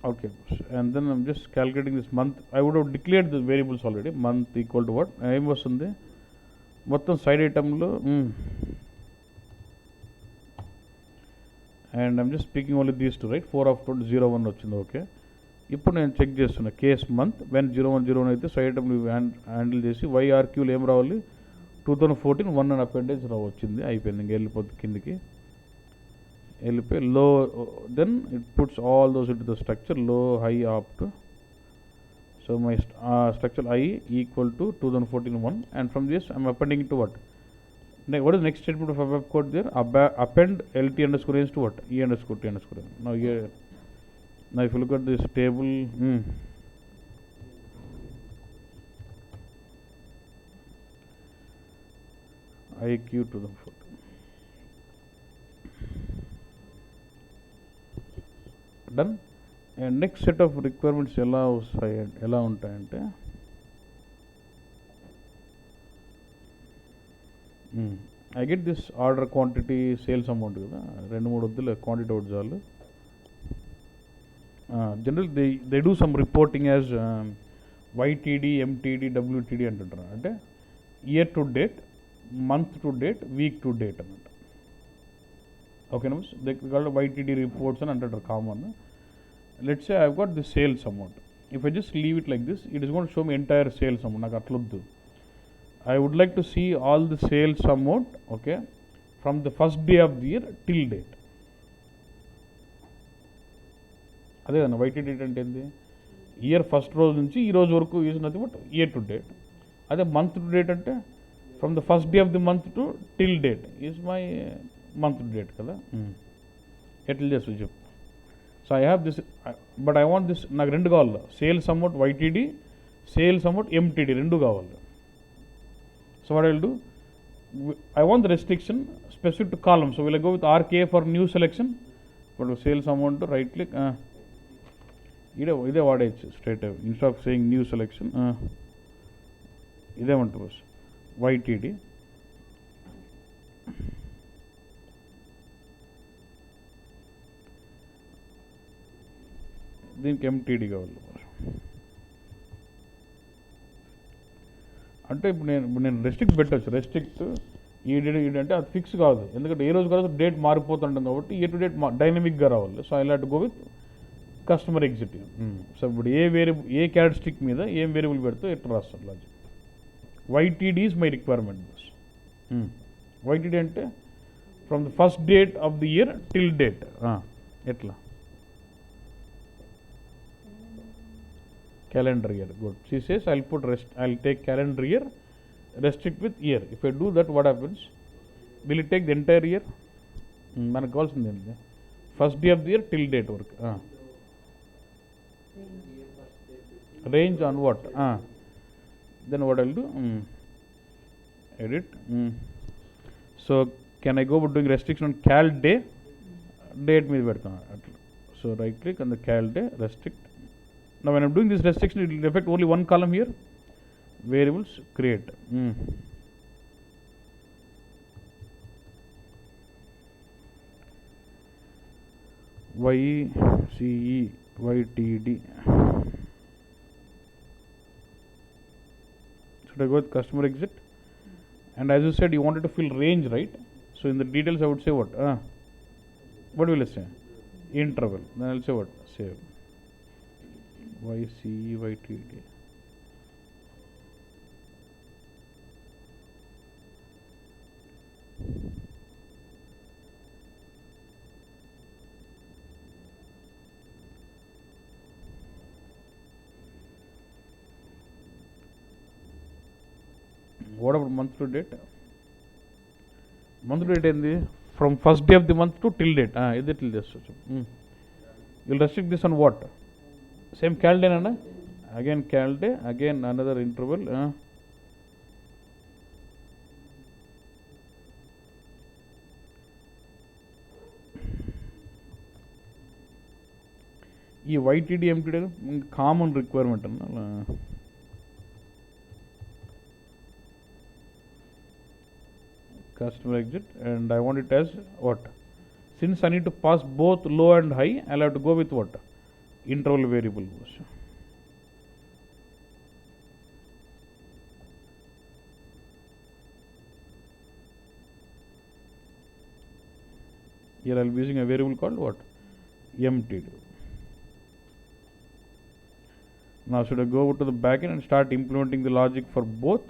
Okay, and then I'm just calculating this month. I would have declared the variables already. Month equal to what? ఏం వస్తుంది మొత్తం side ఐటంలో. And I'm just speaking only these two right 4/01 వచ్చింది. Okay, ఇప్పుడు నేను check చేస్తున్నా case month when 0101 అయితే side item handle చేసి వైఆర్క్యూలు ఏం రావాలి 2014 1 అని అపెండేజ్ వచ్చింది. అయిపోయింది, ఇంకా వెళ్ళిపోతుంది కిందికి. వెళ్ళిపోయి లో, then it puts all those into the structure లో హై ఆప్ట్. So my structure I equal to 2014 1, and from this I'm appending it to what? What is the next statement of web code there? Append LT underscore range to what? E underscore T underscore. Now here, now if you look at this table, IQ to the 14. Done. And next set of requirements ఎలా ఉంటాయంటే I get this order quantity sales amount కదా, 2-3 వద్దులే, quantity ఒకటి చాలు. General they do some reporting as YTD, MTD, WTD అంటుంటారు. అంటే year to date, month to date, week to date అన్నమాట. ఓకేనా, దగ్గర YTD రిపోర్ట్స్ అని అంటారు common. Let's say I've got the sales amount. If I just leave it like this, it is going to show me entire sales amount. నాకు అట్లొద్దు. I would like to see all the sales amount, okay, from the first day of the year till date. అదే అన్న YTD date అంటే ఏంటి? Year first రోజు నుంచి ఈ రోజు వరకు is nothing but year to date. అదే మంత్ టు డేట్ అంటే from the first day of the month to till date is my month to date కదా. ఎట్లా చేస్తుంది చెప్పు. So I have this, but I want this. నాకు రెండు కావాలి, sales amount YTD, sales amount MTD, రెండు కావాలి. So what I will do, I want the restriction specific to column. So will I go with RK for new selection? But sales amount, right click, ఇదే వాడేయచ్చు straight away instead of saying new selection. ఇదేమంటారు బస్ YTD. దీనికి MTD కావాలి. అంటే ఇప్పుడు నేను restrict పెట్టచ్చు. రెస్ట్రిక్ట్ ఈ డేట్ అంటే అది ఫిక్స్ కాదు, ఎందుకంటే ఏ రోజు కాదు డేట్ మారిపోతుంటాం కాబట్టి ఏ టు డేట్ డైనమిక్గా రావాలి. So I have to go with customer executive. So ఇప్పుడు ఏ క్యారెక్టరిస్టిక్ మీద ఏం వేరియబుల్ పెడితే ఎట్లా రాస్తారు logic. YTD is my requirement bus. YTD అంటే from the first date of the year till date. ఎట్లా calendar year. Good. She says I'll take calendar year, restrict with year. If I do that, what happens? Will it take the entire year? మనకు కావాల్సింది ఏంటి? First day of the year till date వరకు. Range on what? Then what I'll do, edit. So can I go doing restriction on cal day, date మీద పెడతాను అట్లా. So right click on the cal day, restrict. Now when I'm doing this restriction, it will affect only one column here. Variables create. YCE YTD. Should I go with customer exit? And as you said, you wanted to fill range, right? So in the details, I would say what? What will I say? Interval. Then I'll say what? Save. YCE YTD. What about month to date? Month to date ఏంది? From first day of the month to till date. ఇది till date. You'll restrict this on what? Same cal day nana, again cal day, again another interval. ఈ YTD MTD common requirement అన్న. customer exit, and I want it as what? Since I need to pass both low and high, I'll have to go with what? Interval variable. Here I'll be using a variable called what? Empty. Now should I go over to the backend and start implementing the logic for both?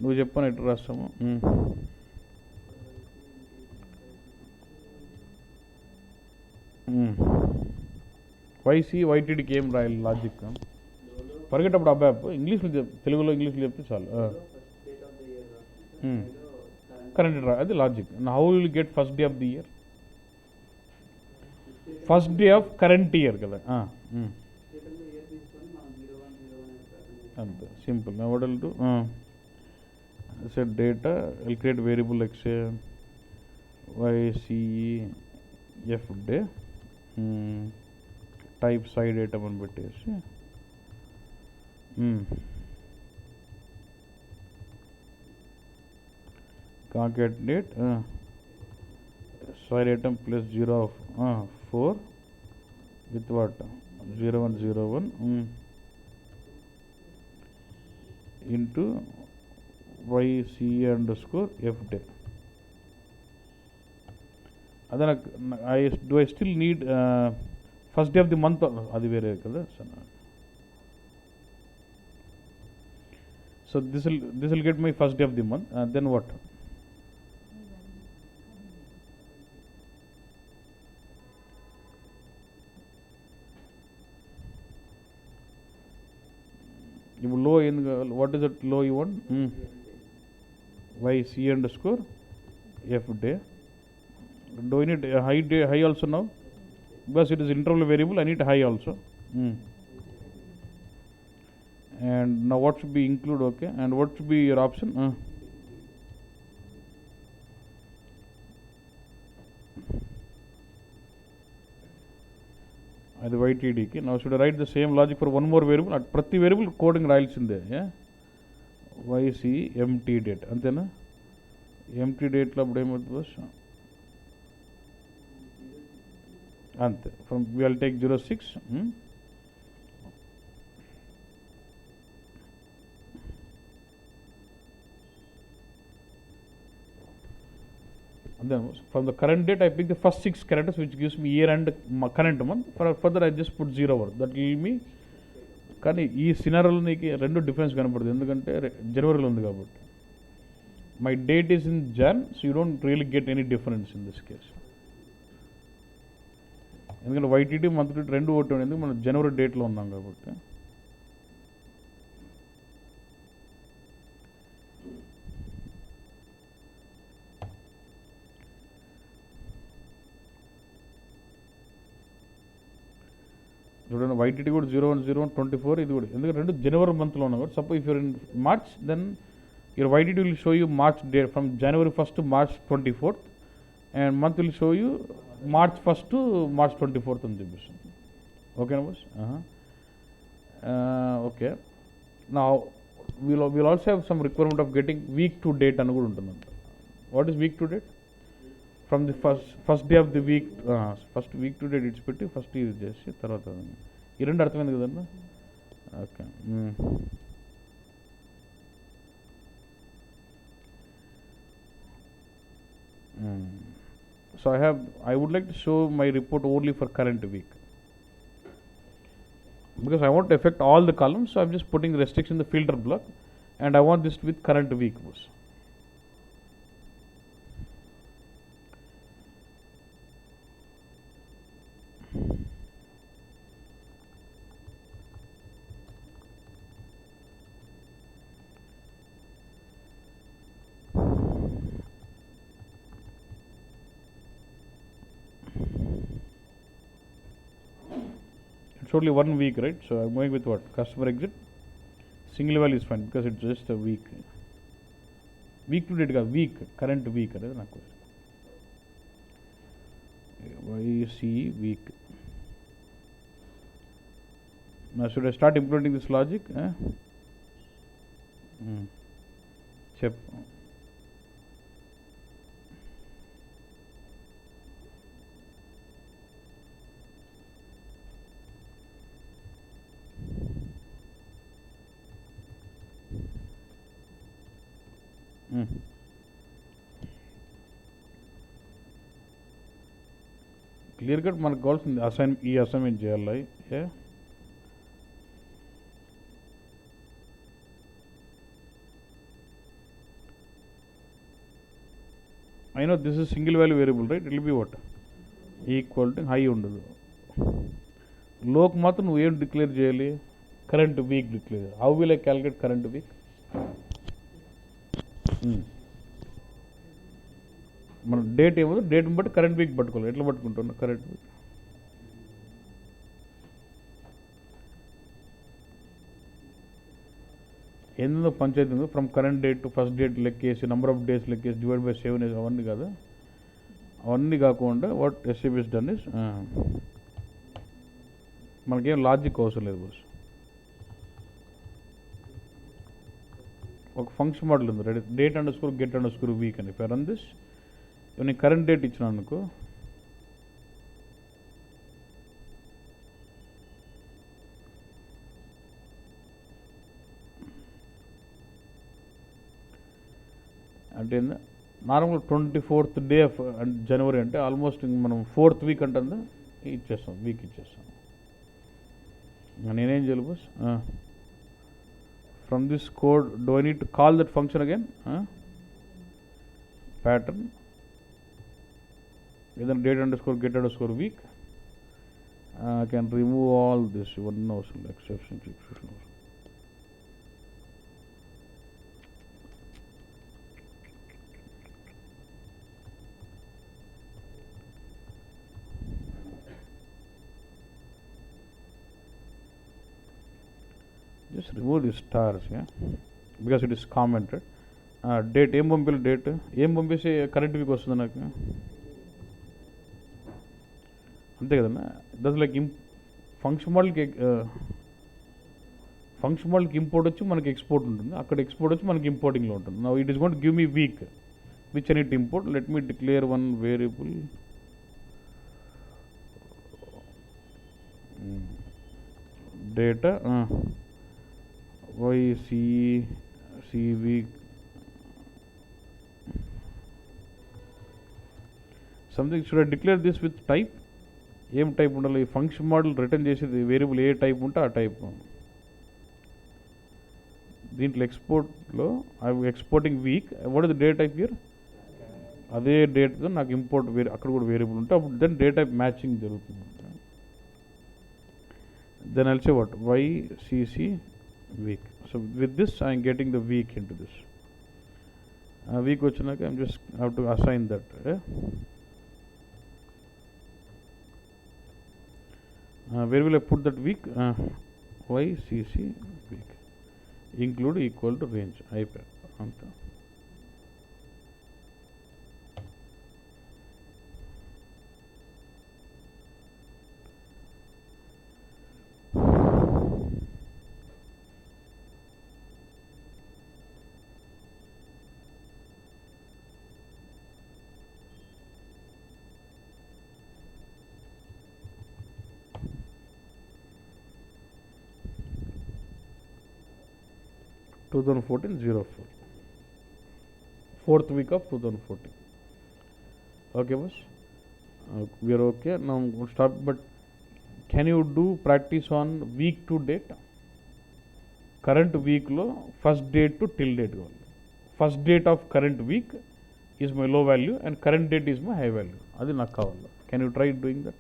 నువ్వు చెప్పని ఎట్లా రాస్తాము? వైసీ వైటీడీకి ఏం రాయాలి logic? పరిగెట్టప్పుడు అబ్బాయి ఇంగ్లీష్లో తెలుగులో ఇంగ్లీష్లో చెప్తే చాలు. కరెంట్ రా, అది logic. How will get first day of the year? First day of current year కదా. అంతే simple. what I'll do, set data, I'll create variable like say ycef day, type side item అని పెట్టేసి concatenate side item plus 0 of 4 with what? 0101 into yc underscore f day. Then do I still need first day of the month? Adi vere kada. So this will get my first day of the month. Then what? Low in what is it? Low you want? yc underscore f day. Do I need a high also now? Because it is interval variable, I need high also. And now what should be include? Okay, and what should be your option? అది వైటీడీకి. Now should I write the same logic for one more variable? At ప్రతి variable coding రాయాల్సిందే. yc empty date అంతేనా? empty date లో అప్పుడు ఏమవుతుంది? అంతే. From will take 06 and then from the current date I pick the first 6 characters which gives me year and current month. Further I just put 0 over. That will me. కానీ ఈ సినారోలో నీకు రెండు difference కనపడుతుంది, ఎందుకంటే జనవరిలో ఉంది కాబట్టి. My date is in Jan, so you don't really get any difference in this case. ఎందుకంటే వైటీడీ మంత్ డేట్ రెండు ఒకటి ఉంది, ఎందుకు మనం జనవరి డేట్లో ఉన్నాం కాబట్టి. చూడండి వైటీడీ కూడా 01/01/24 ఇది కూడా, ఎందుకంటే రెండు జనవరి మంత్లో ఉన్నాం కాబట్టి. Suppose if you're in March, then your YTD will show you March date from January 1st to March 24th, and month will show you March 1st to March 24th అని చూపిస్తుంది. ఓకేనా బాస్? ఓకే. నా will also have some requirement of getting week to date అని కూడా ఉంటుందంట. What is week to date? From the first day of the week, first week to date ఇడిచిపెట్టి first use చేసి తర్వాత ఈ రెండు అర్థమైంది కదన్నా? Okay. So I would like to show my report only for current week, because I want to affect all the columns, so I'm just putting restriction in the filter block, and I want this with current week. It's only 1 week, right? So I'm going with what? Customer exit. Single value is fine because it's just a week. Week to date, week, current week. YC week. Now should I start implementing this logic? Chep. Clear cut మనకు కావాల్సింది ఈ assignment చేయాలి. I know this is single value variable, right? It will be what? Equal to high ఉండదు. లోకి మాత్రం నువ్వు ఏం declare చేయాలి? Current week declare. How will I calculate current week? మన డేట్ ఏమో డేట్ని బట్టి కరెంట్ వీక్ పట్టుకోవాలి. ఎట్లా పట్టుకుంటున్నా కరెంట్ వీక్? ఏందో పంచాయతీ ఉంది. From current date to first date లెక్కేసి నెంబర్ ఆఫ్ డేస్ లెక్కేసి డివైడ్ బై 7 అవన్నీ కాదు. అవన్నీ కాకుండా what SAB is done is మనకేం లాజిక్ అవసరం లేదు బస్. ఒక ఫంక్షన్ మోడల్ ఉంది, ready date underscore get underscore week అని. ఫర్ రన్ దిస్ నేను కరెంట్ డేట్ ఇచ్చిన అనుకో, అంటే normal 24th day of January అంటే ఆల్మోస్ట్ మనం 4th వీక్ అంటుందా ఇచ్చేస్తాం, వీక్ ఇచ్చేస్తాం. నేనేం చేయాలి బస్? From this code do I need to call that function again? Pattern ఏదైనా date underscore get underscore week. I can remove all this ఇవన్నీ అవసరం, ఎక్సెప్షన్ అవసరం. Just remove the stars, yeah, because it is commented. Date ఏం పంపిల్, date ఏం పంపిస్తే current week వస్తుంది నాకు, అంతే కదన్నా. దట్ లైక్ ఫంక్షన్ మోడల్కి ఇంపోర్ట్ వచ్చి మనకి ఎక్స్పోర్ట్ ఉంటుంది, అక్కడ ఎక్స్పోర్ట్ వచ్చి మనకి ఇంపోర్టింగ్లో ఉంటుంది. Now it is going to give me week which I need to import. Let me declare one variable data C week something. Should I declare this with type? ఏం type ఉండాలి? ఈ function model return చేసేది variable ఏ type ఉంటే ఆ type. దీంట్లో ఎక్స్పోర్ట్లో I exporting week. What is the day type here? అదే డేట్తో నాకు ఇంపోర్ట్ అక్కడ కూడా వేరియబుల్ ఉంటే అప్పుడు దెన్ డే టైప్ మ్యాచింగ్ జరుగుతుంది. Then I'll say what YCC week. So with this I am getting the week into this. Week వచ్చాక I just have to assign that. Where will I put that week? YCC week. Include equal to range. iPad. Anta. Fourth week of 2014. Okay, boss. We are okay. Now we'll stop. But can you do practice on week to date? Current week lo first date to till date go. First date of current week is my low value and current date is my high value. Adi నాకు కావాలి. Can you try doing that?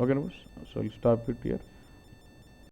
Okay, boss. So I'll stop it here.